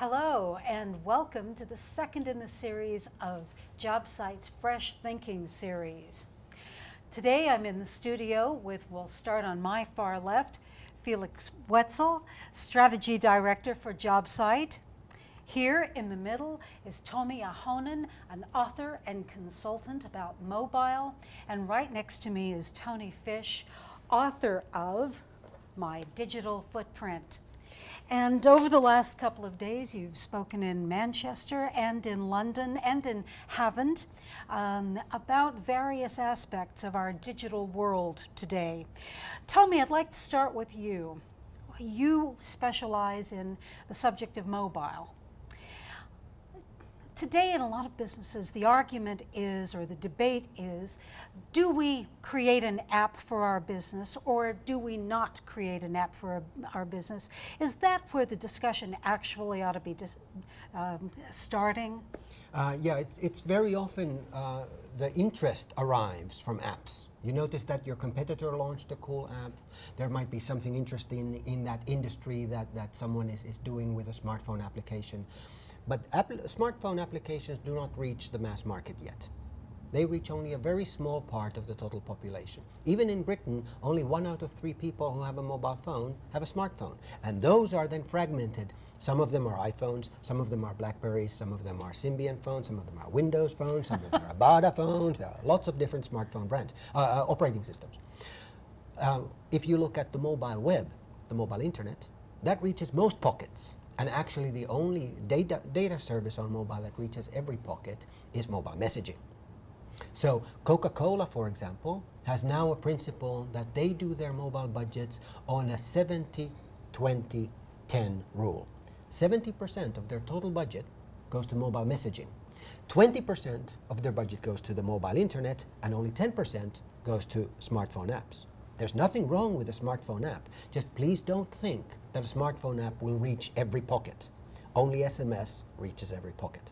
Hello and welcome to the second in the series of Jobsite's Fresh Thinking series. Today I'm in the studio with, we'll start on my far left, Felix Wetzel, Strategy Director for Jobsite. Here in the middle is Tomi Ahonen, an author and consultant about mobile. And right next to me is Tony Fish, author of My Digital Footprint. And over the last couple of days, you've spoken in Manchester and in London and in Havant about various aspects of our digital world today. Tomi, I'd like to start with you. You specialize in the subject of mobile. Today in a lot of businesses, the argument is, or the debate is, do we create an app for our business or do we not create an app for our business? Is that where the discussion actually ought to be starting? Yeah, it's very often the interest arrives from apps. You notice that your competitor launched a cool app. There might be something interesting in that industry that someone is doing with a smartphone application. But smartphone applications do not reach the mass market yet. They reach only a very small part of the total population. Even in Britain, only 1 out of 3 people who have a mobile phone have a smartphone. And those are then fragmented. Some of them are iPhones, some of them are Blackberries, some of them are Symbian phones, some of them are Windows phones, some of them are Avada phones. There are lots of different smartphone brands, operating systems. If you look at the mobile web, the mobile internet, that reaches most pockets. And actually the only data service on mobile that reaches every pocket is mobile messaging. So Coca-Cola, for example, has now a principle that they do their mobile budgets on a 70-20-10 rule. 70% of their total budget goes to mobile messaging. 20% of their budget goes to the mobile internet, and only 10% goes to smartphone apps. There's nothing wrong with a smartphone app. Just please don't think that a smartphone app will reach every pocket. Only SMS reaches every pocket.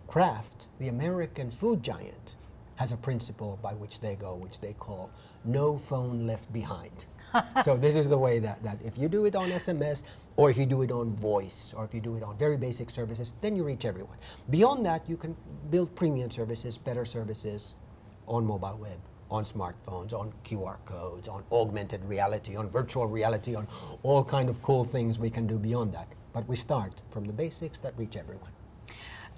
Kraft, the American food giant, has a principle by which they go, which they call no phone left behind. So this is the way that if you do it on SMS, or if you do it on voice, or if you do it on very basic services, then you reach everyone. Beyond that, you can build premium services, better services on mobile web, on smartphones, on QR codes, on augmented reality, on virtual reality, on all kind of cool things we can do beyond that. But we start from the basics that reach everyone.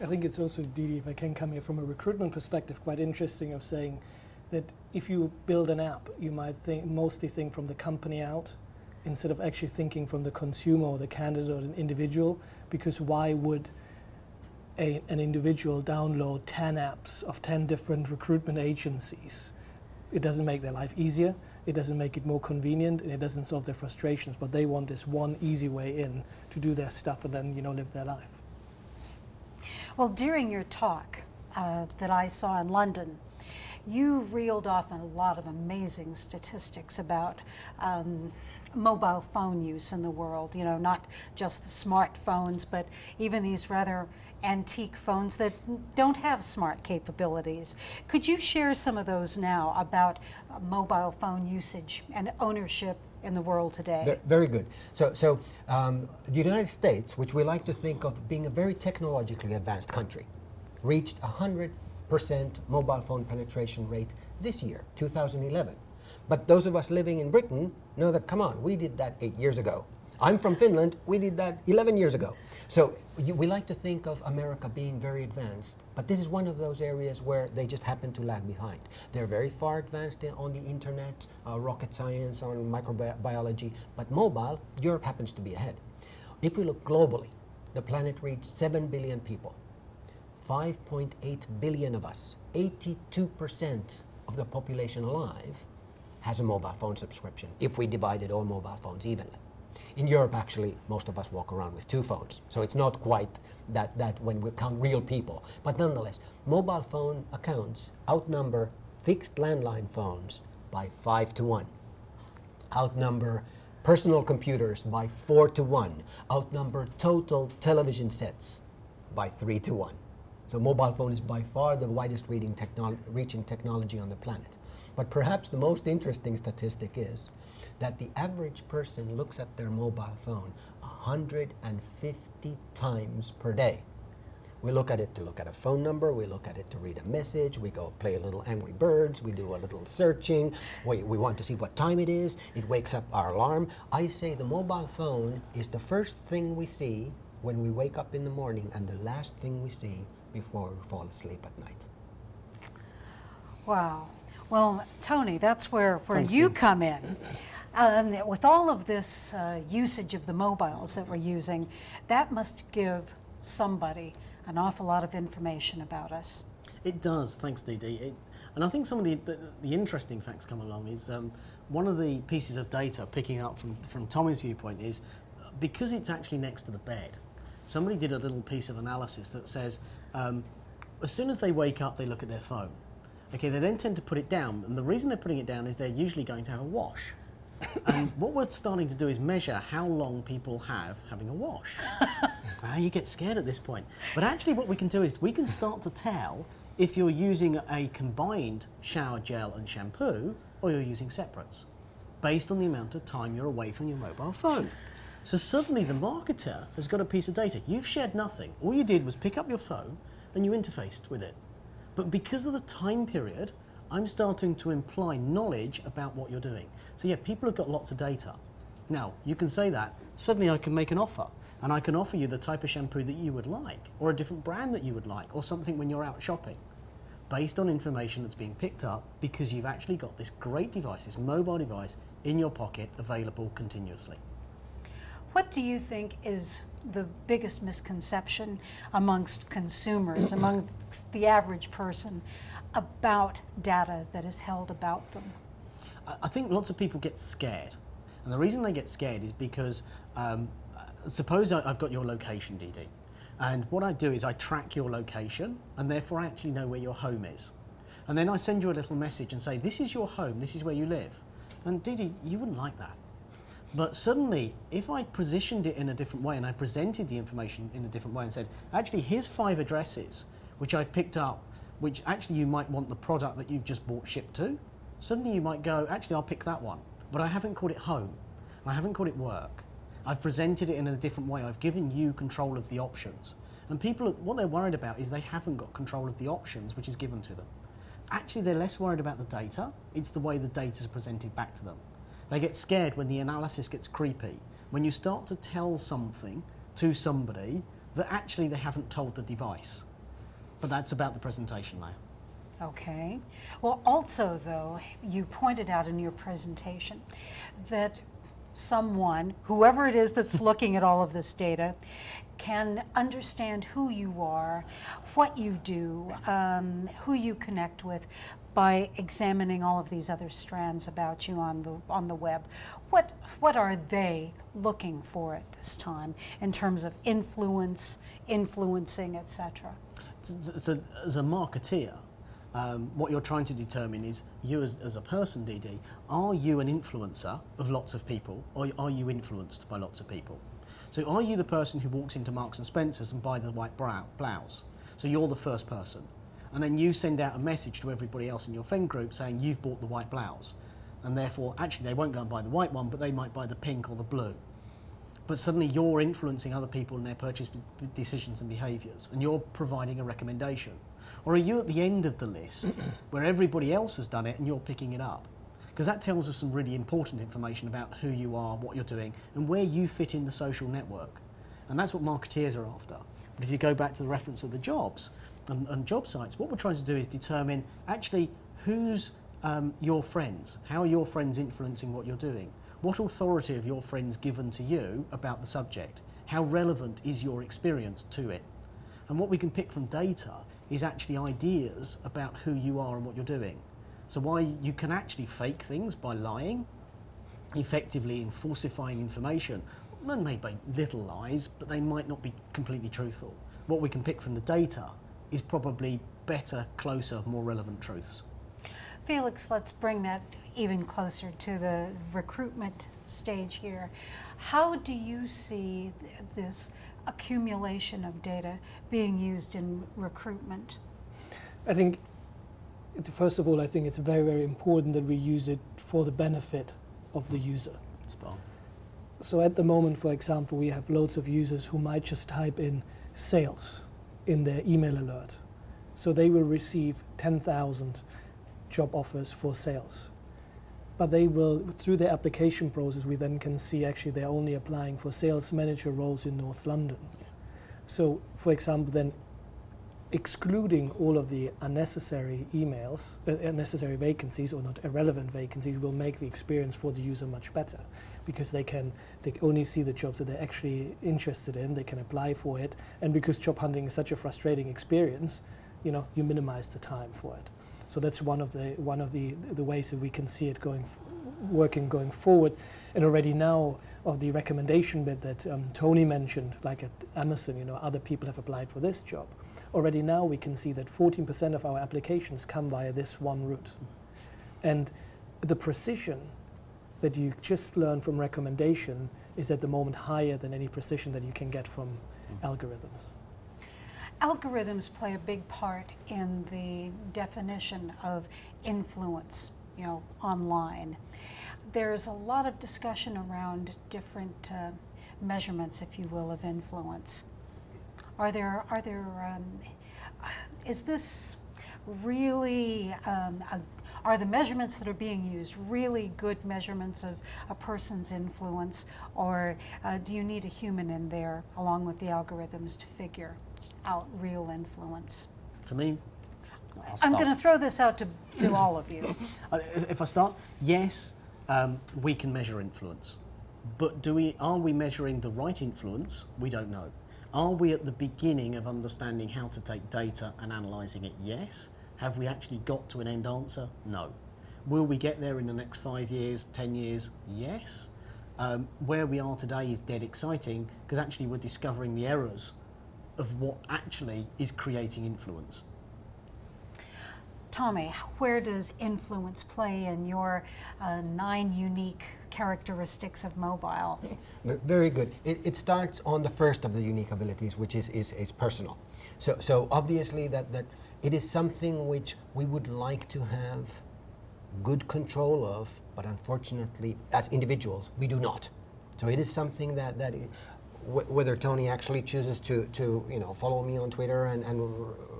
I think it's also, Didi, if I can come here from a recruitment perspective, quite interesting of saying that if you build an app, you might mostly think from the company out, instead of actually thinking from the consumer or the candidate or an individual, because why would an individual download 10 apps of 10 different recruitment agencies? It doesn't make their life easier, it doesn't make it more convenient, and it doesn't solve their frustrations. What they want is one easy way in to do their stuff and then, live their life. Well, during your talk that I saw in London, you reeled off a lot of amazing statistics about mobile phone use in the world, not just the smartphones, but even these rather antique phones that don't have smart capabilities. Could you share some of those now about mobile phone usage and ownership in the world today? Very good. So the United States, which we like to think of being a very technologically advanced country, reached 100% mobile phone penetration rate this year, 2011. But those of us living in Britain know that, come on, we did that 8 years ago. I'm from Finland, we did that 11 years ago. So we like to think of America being very advanced, but this is one of those areas where they just happen to lag behind. They're very far advanced on the internet, rocket science, on microbiology, but mobile, Europe happens to be ahead. If we look globally, the planet reached 7 billion people. 5.8 billion of us, 82% of the population alive, has a mobile phone subscription, if we divided all mobile phones evenly. In Europe, actually, most of us walk around with 2 phones, so it's not quite that when we count real people. But nonetheless, mobile phone accounts outnumber fixed landline phones by 5 to 1, outnumber personal computers by 4 to 1, outnumber total television sets by 3 to 1. So mobile phone is by far the widest reaching technology on the planet. But perhaps the most interesting statistic is that the average person looks at their mobile phone 150 times per day. We look at it to look at a phone number, we look at it to read a message, we go play a little Angry Birds, we do a little searching, we want to see what time it is, it wakes up our alarm. I say the mobile phone is the first thing we see when we wake up in the morning and the last thing we see before we fall asleep at night. Wow. Well, Tony, that's where Thanks, you Jim. come in. With all of this usage of the mobiles that we're using, that must give somebody an awful lot of information about us. It does, thanks Dee Dee. And I think some of the interesting facts come along is one of the pieces of data picking up from Tommy's viewpoint is because it's actually next to the bed, somebody did a little piece of analysis that says as soon as they wake up they look at their phone. Okay, they then tend to put it down, and the reason they're putting it down is they're usually going to have a wash. And what we're starting to do is measure how long people have having a wash. You get scared at this point. But actually what we can do is we can start to tell if you're using a combined shower gel and shampoo or you're using separates, based on the amount of time you're away from your mobile phone. So suddenly the marketer has got a piece of data. You've shared nothing. All you did was pick up your phone and you interfaced with it. But because of the time period, I'm starting to imply knowledge about what you're doing. So yeah, people have got lots of data. Now, you can say that, suddenly I can make an offer, and I can offer you the type of shampoo that you would like, or a different brand that you would like, or something when you're out shopping, based on information that's being picked up because you've actually got this great device, this mobile device, in your pocket, available continuously. What do you think is the biggest misconception amongst consumers, amongst the average person, about data that is held about them? I think lots of people get scared. And the reason they get scared is because suppose I've got your location, Dee Dee. And what I do is I track your location, and therefore I actually know where your home is. And then I send you a little message and say, this is your home, this is where you live. And Dee Dee, you wouldn't like that. But suddenly, if I positioned it in a different way and I presented the information in a different way and said, actually, here's 5 addresses which I've picked up, which actually you might want the product that you've just bought shipped to, suddenly you might go, actually, I'll pick that one. But I haven't called it home. I haven't called it work. I've presented it in a different way. I've given you control of the options. And people, what they're worried about is they haven't got control of the options which is given to them. Actually, they're less worried about the data. It's the way the data is presented back to them. They get scared when the analysis gets creepy. When you start to tell something to somebody that actually they haven't told the device. But that's about the presentation layer. Okay. Well, also, though, you pointed out in your presentation that someone, whoever it is that's looking at all of this data, can understand who you are, what you do, who you connect with, by examining all of these other strands about you on the web. What are they looking for at this time in terms of influence, influencing, etc.? So as a marketeer, what you're trying to determine is you as a person, Dee Dee, are you an influencer of lots of people, or are you influenced by lots of people? So are you the person who walks into Marks and Spencer's and buys the white blouse? So you're the first person. And then you send out a message to everybody else in your friend group saying you've bought the white blouse. And therefore, actually, they won't go and buy the white one, but they might buy the pink or the blue. But suddenly you're influencing other people in their purchase decisions and behaviours, and you're providing a recommendation. Or are you at the end of the list where everybody else has done it and you're picking it up? Because that tells us some really important information about who you are, what you're doing, and where you fit in the social network. And that's what marketeers are after. But if you go back to the reference of the jobs and job sites, what we're trying to do is determine actually who's your friends, how are your friends influencing what you're doing? What authority have your friends given to you about the subject? How relevant is your experience to it? And what we can pick from data is actually ideas about who you are and what you're doing. So why you can actually fake things by lying, effectively in falsifying information. They may be little lies, but they might not be completely truthful. What we can pick from the data is probably better, closer, more relevant truths. Felix, let's bring that even closer to the recruitment stage here. How do you see this accumulation of data being used in recruitment? I think, first of all, I think it's very, very important that we use it for the benefit of the user. Spot on. So at the moment, for example, we have loads of users who might just type in sales in their email alert. So they will receive 10,000 job offers for sales. But they will, through their application process, we then can see actually they're only applying for sales manager roles in North London. So, for example, then excluding all of the unnecessary emails, unnecessary vacancies or not irrelevant vacancies will make the experience for the user much better, because they only see the jobs that they're actually interested in, they can apply for it, and because job hunting is such a frustrating experience, you minimize the time for it. So that's one of the ways that we can see it working going forward. And already now, of the recommendation bit that Tony mentioned, like at Amazon, other people have applied for this job. Already now we can see that 14% of our applications come via this one route. And the precision that you just learn from recommendation is at the moment higher than any precision that you can get from algorithms. Algorithms play a big part in the definition of influence, online. There's a lot of discussion around different measurements, if you will, of influence. Is this really, are the measurements that are being used really good measurements of a person's influence, or do you need a human in there along with the algorithms to figure out real influence? To me, I'm going to throw this out to all of you. If I start, yes, we can measure influence, but are we measuring the right influence? We don't know. Are we at the beginning of understanding how to take data and analysing it? Yes. Have we actually got to an end answer? No. Will we get there in the next 5 years, 10 years? Yes. Where we are today is dead exciting, because actually we're discovering the errors of what actually is creating influence. Tommy, where does influence play in your 9 unique characteristics of mobile? Very good. It starts on the first of the unique abilities, which is personal. So obviously that it is something which we would like to have good control of, but unfortunately, as individuals, we do not. So it is something that whether Tony actually chooses to follow me on Twitter and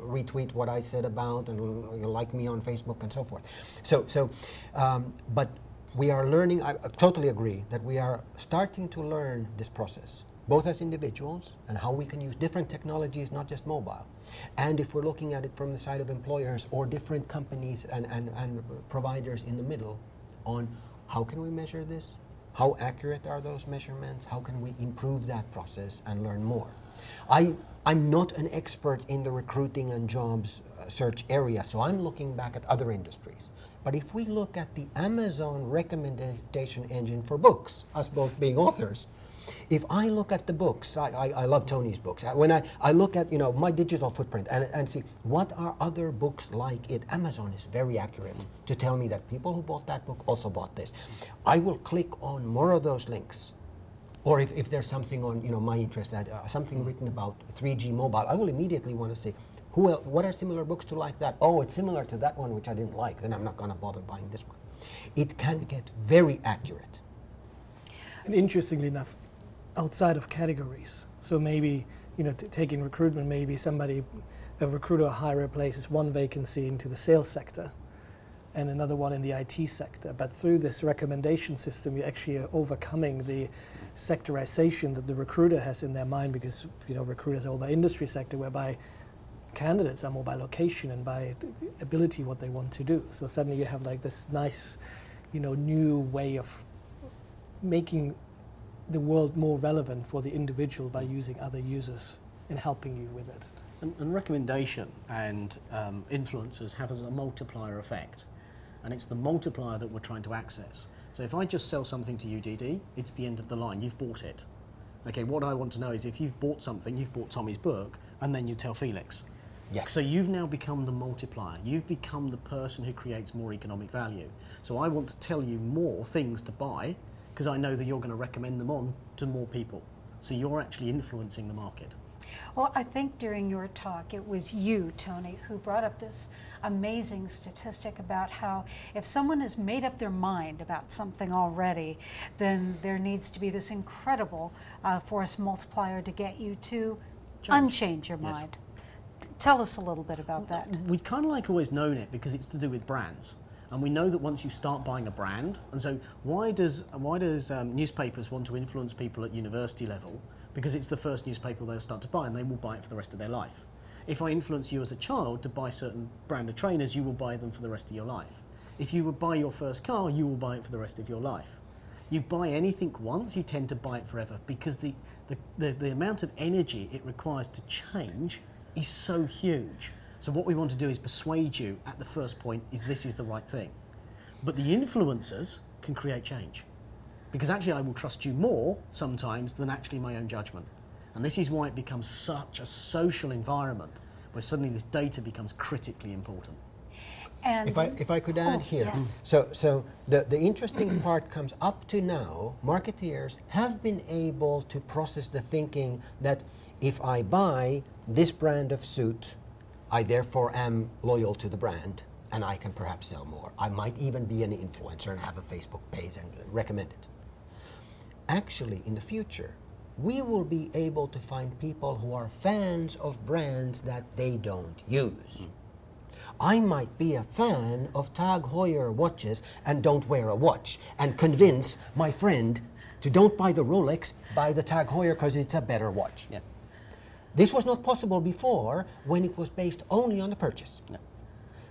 retweet what I said about and like me on Facebook and so forth. But we are learning. I totally agree that we are starting to learn this process, both as individuals and how we can use different technologies, not just mobile. And if we're looking at it from the side of employers or different companies and providers in the middle, on how can we measure this? How accurate are those measurements? How can we improve that process and learn more? I'm not an expert in the recruiting and jobs search area, so I'm looking back at other industries. But if we look at the Amazon recommendation engine for books, us both being authors, if I look at the books, I love Tony's books. When I look at my digital footprint and see what are other books like it, Amazon is very accurate to tell me that people who bought that book also bought this. I will click on more of those links. Or if there's something on my interest, something written about 3G mobile, I will immediately want to see what are similar books to like that. Oh, it's similar to that one which I didn't like. Then I'm not going to bother buying this one. It can get very accurate. And interestingly enough, outside of categories, so maybe taking recruitment, maybe a recruiter or hirer places one vacancy into the sales sector and another one in the IT sector, but through this recommendation system you actually are overcoming the sectorization that the recruiter has in their mind, because recruiters are all by industry sector, whereby candidates are more by location and by ability what they want to do. So suddenly you have like this nice new way of making the world more relevant for the individual by using other users and helping you with it. And recommendation and influencers have a multiplier effect, and it's the multiplier that we're trying to access. So if I just sell something to you, DD, it's the end of the line. You've bought it. Okay, what I want to know is if you've bought something, you've bought Tommy's book, and then you tell Felix. Yes. So you've now become the multiplier. You've become the person who creates more economic value. So I want to tell you more things to buy, because I know that you're going to recommend them on to more people. So you're actually influencing the market. Well, I think during your talk, it was you, Tony, who brought up this amazing statistic about how if someone has made up their mind about something already, then there needs to be this incredible force multiplier to get you to unchange your Yes. mind. Tell us a little bit about that. We've kind of like always known it because it's to do with brands. And we know that once you start buying a brand, and so why does newspapers want to influence people at university level? Because it's the first newspaper they'll start to buy, and they will buy it for the rest of their life. If I influence you as a child to buy certain brand of trainers, you will buy them for the rest of your life. If you would buy your first car, you will buy it for the rest of your life. You buy anything once, you tend to buy it forever because the amount of energy it requires to change is so huge. So what we want to do is persuade you at the first point is this is the right thing. But the influencers can create change. Because actually I will trust you more sometimes than actually my own judgment. And this is why it becomes such a social environment where suddenly this data becomes critically important. And If I could add here, yes. so the interesting part comes up to now, marketeers have been able to process the thinking that if I buy this brand of suit, I therefore am loyal to the brand and I can perhaps sell more. I might even be an influencer and have a Facebook page and recommend it. Actually, in the future, we will be able to find people who are fans of brands that they don't use. I might be a fan of Tag Heuer watches and don't wear a watch and convince my friend to don't buy the Rolex, buy the Tag Heuer because it's a better watch. Yeah. This was not possible before when it was based only on the purchase. No.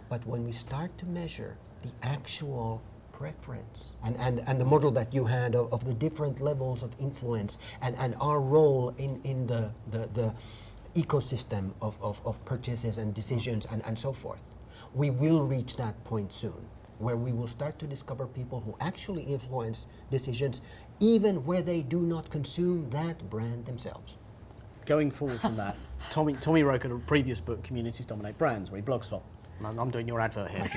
But when we start to measure the actual preference and the model that you had of the different levels of influence and our role in the ecosystem of purchases and decisions and so forth, we will reach that point soon where we will start to discover people who actually influence decisions even where they do not consume that brand themselves. Going forward from that, Tommy wrote a previous book, Communities Dominate Brands, where he blogs from. I'm doing your advert here.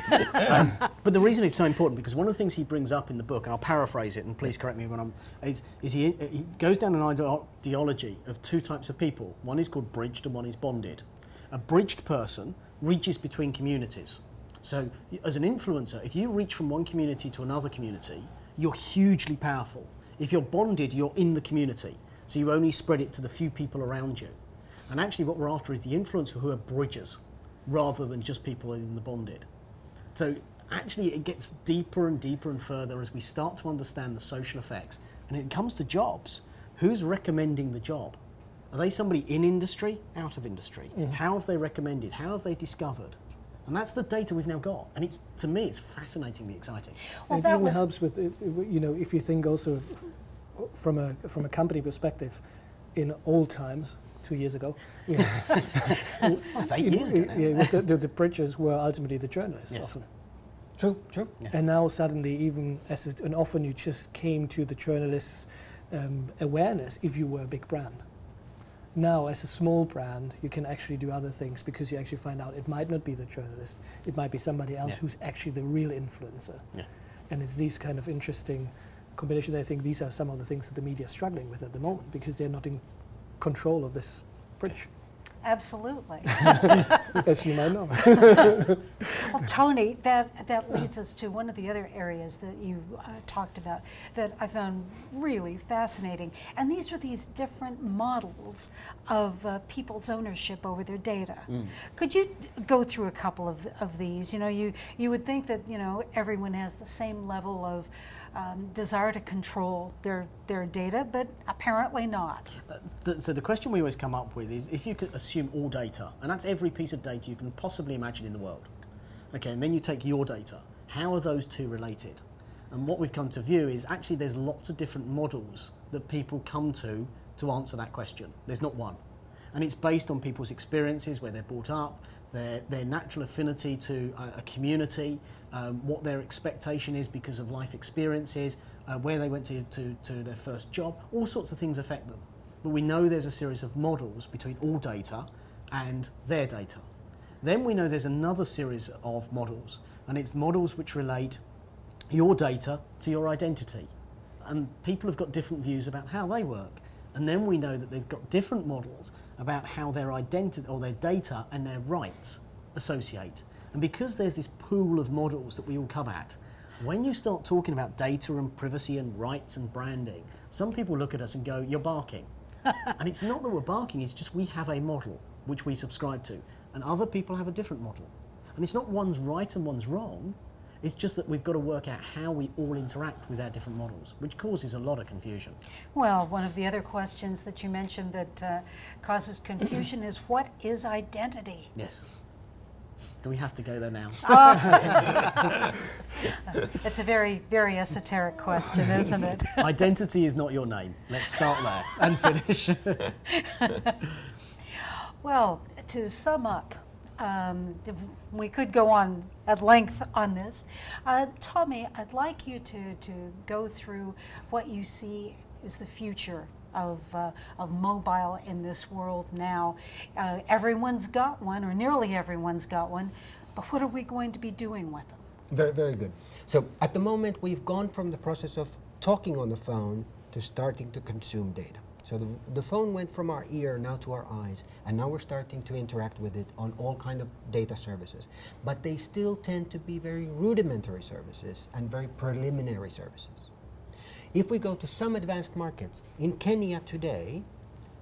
But the reason it's so important, because one of the things he brings up in the book, and I'll paraphrase it, and please correct me when I'm, is he goes down an ideology of two types of people. One is called bridged and one is bonded. A bridged person reaches between communities. So as an influencer, if you reach from one community to another community, you're hugely powerful. If you're bonded, you're in the community. So you only spread it to the few people around you. And actually what we're after is the influencer who are bridgers, rather than just people in the bonded. So actually it gets deeper and deeper and further as we start to understand the social effects. And it comes to jobs. Who's recommending the job? Are they somebody in industry, out of industry? How have they recommended? How have they discovered? And that's the data we've now got. And it's, to me, it's fascinatingly exciting. Well, it that even was helps with, if you think also from a company perspective, in old times, 2 years ago, That's 8 years ago now. the bridges were ultimately the journalists Yes. often. True, true. Yeah. And now suddenly, and often you just came to the journalists' awareness if you were a big brand. Now, as a small brand, you can actually do other things because you actually find out it might not be the journalist, it might be somebody else Yeah. who's actually the real influencer. Yeah. And it's these kind of interesting combinations. I think these are some of the things that the media are struggling with at the moment because they're not in control of this bridge, absolutely. as you might know. Well, Tony, that leads us to one of the other areas that you talked about that I found really fascinating. And these are these different models of people's ownership over their data. Could you go through a couple of these? You know, you would think that, everyone has the same level of desire to control their data, but apparently not. So the question we always come up with is if you could assume all data, and that's every piece of data you can possibly imagine in the world. Okay, and then you take your data. How are those two related? And what we've come to view is actually there's lots of different models that people come to answer that question. There's not one. And it's based on people's experiences, where they're brought up, their natural affinity to a community, what their expectation is because of life experiences, where they went to their first job. All sorts of things affect them. But we know there's a series of models between all data and their data. Then we know there's another series of models, and it's models which relate your data to your identity. And people have got different views about how they work. And then we know that they've got different models about how their identity or their data and their rights associate. And because there's this pool of models that we all come at, when you start talking about data and privacy and rights and branding, some people look at us and go, you're barking. And it's not that we're barking, it's just we have a model which we subscribe to, and other people have a different model. And it's not one's right and one's wrong, it's just that we've got to work out how we all interact with our different models, which causes a lot of confusion. Well, one of the other questions that you mentioned that causes confusion is, what is identity? Yes. Do we have to go there now? It's a very, very esoteric question, isn't it? Identity is not your name. Let's start there and finish. Well, to sum up, we could go on at length on this. Tommy, I'd like you to go through what you see is the future of mobile in this world now. Everyone's got one, or nearly everyone's got one, but what are we going to be doing with them? Very, very good. So at the moment, we've gone from the process of talking on the phone to starting to consume data. So the phone went from our ear now to our eyes, and now we're starting to interact with it on all kind of data services. But they still tend to be very rudimentary services and very preliminary services. If we go to some advanced markets, in Kenya today,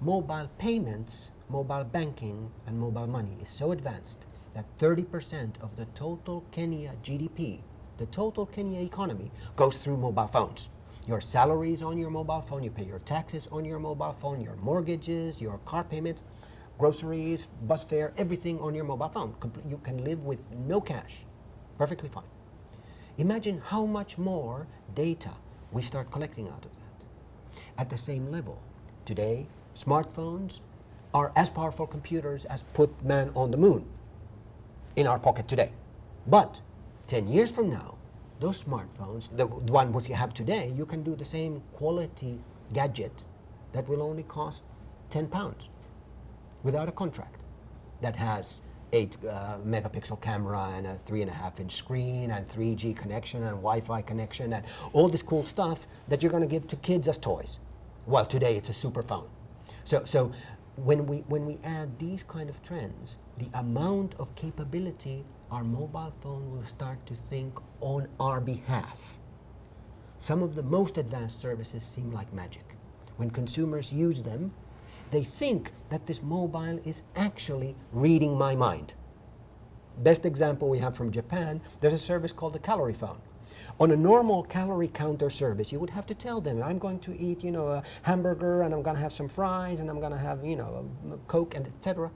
mobile payments, mobile banking, and mobile money is so advanced that 30% of the total Kenya GDP, the total Kenya economy, goes through mobile phones. Your salary is on your mobile phone, you pay your taxes on your mobile phone, your mortgages, your car payments, groceries, bus fare, everything on your mobile phone. You can live with no cash, perfectly fine. Imagine how much more data we start collecting out of that. At the same level, today, smartphones are as powerful computers as put man on the moon in our pocket today. But 10 years from now, those smartphones, the one which you have today, you can do the same quality gadget that will only cost £10 without a contract, that has 8 megapixel camera and a 3.5-inch screen and 3G connection and Wi-Fi connection and all this cool stuff that you're going to give to kids as toys. Well, today it's a super phone. So when we add these kind of trends, the amount of capability our mobile phone will start to think on our behalf. Some of the most advanced services seem like magic. When consumers use them, they think that this mobile is actually reading my mind. Best example we have from Japan, there's a service called the calorie phone. On a normal calorie counter service, you would have to tell them, I'm going to eat, a hamburger, and I'm going to have some fries, and I'm going to have, a Coke, and etc.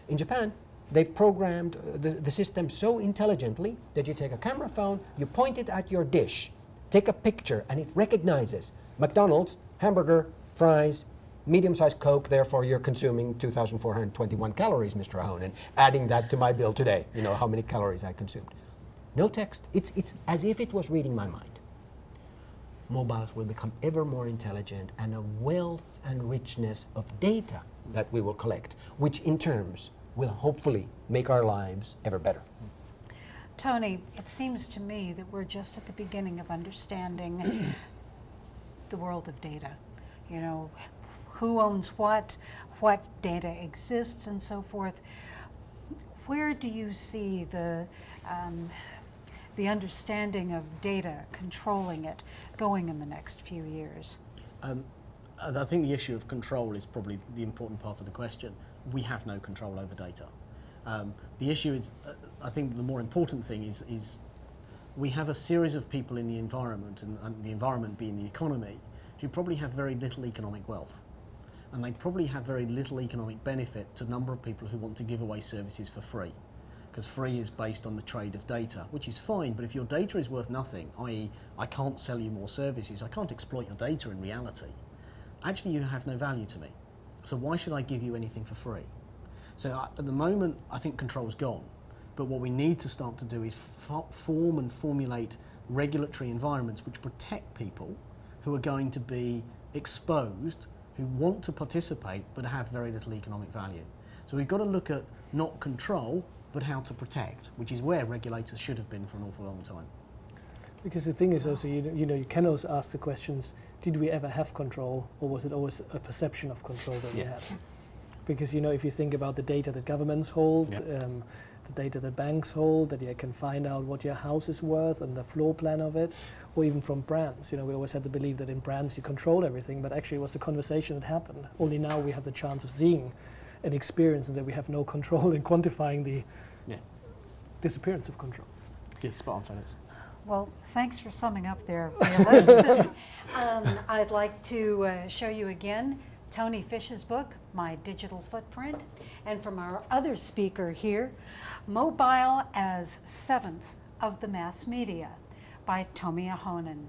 In Japan, they've programmed the system so intelligently that you take a camera phone, you point it at your dish, take a picture, and it recognizes McDonald's, hamburger, fries, medium-sized Coke, therefore you're consuming 2,421 calories, Mr. Ahonen, adding that to my bill today, how many calories I consumed. No text. It's as if it was reading my mind. Mobiles will become ever more intelligent, and a wealth and richness of data that we will collect, which in terms will hopefully make our lives ever better. Tony, it seems to me that we're just at the beginning of understanding the world of data. Who owns what data exists, and so forth. Where do you see the understanding of data, controlling it, going in the next few years? I think the issue of control is probably the important part of the question. We have no control over data. The issue is, I think the more important thing is we have a series of people in the environment, and the environment being the economy, who probably have very little economic wealth. And they probably have very little economic benefit to a number of people who want to give away services for free. Because free is based on the trade of data, which is fine, but if your data is worth nothing, i.e. I can't sell you more services, I can't exploit your data in reality, actually you have no value to me. So why should I give you anything for free? So at the moment, I think control's gone. But what we need to start to do is form and formulate regulatory environments which protect people who are going to be exposed, who want to participate but have very little economic value. So we've got to look at not control, but how to protect, which is where regulators should have been for an awful long time. Because the thing is also, you can also ask the questions, did we ever have control, or was it always a perception of control that we had? Because, you know, if you think about the data that governments hold, the data that banks hold, that you can find out what your house is worth and the floor plan of it, or even from brands. You know, we always had to believe that in brands you control everything, but actually it was the conversation that happened. Only now we have the chance of seeing an experience and that we have no control in quantifying the disappearance of control. Yeah, spot on, Felix. Well, thanks for summing up there, Felix. I'd like to show you again Tony Fish's book, My Digital Footprint, and from our other speaker here, Mobile as Seventh of the Mass Media by Tomi Ahonen.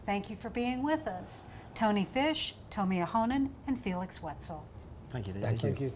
Thank you for being with us. Tony Fish, Tomi Ahonen, and Felix Wetzel. Thank you, Didi. Thank you. Thank you.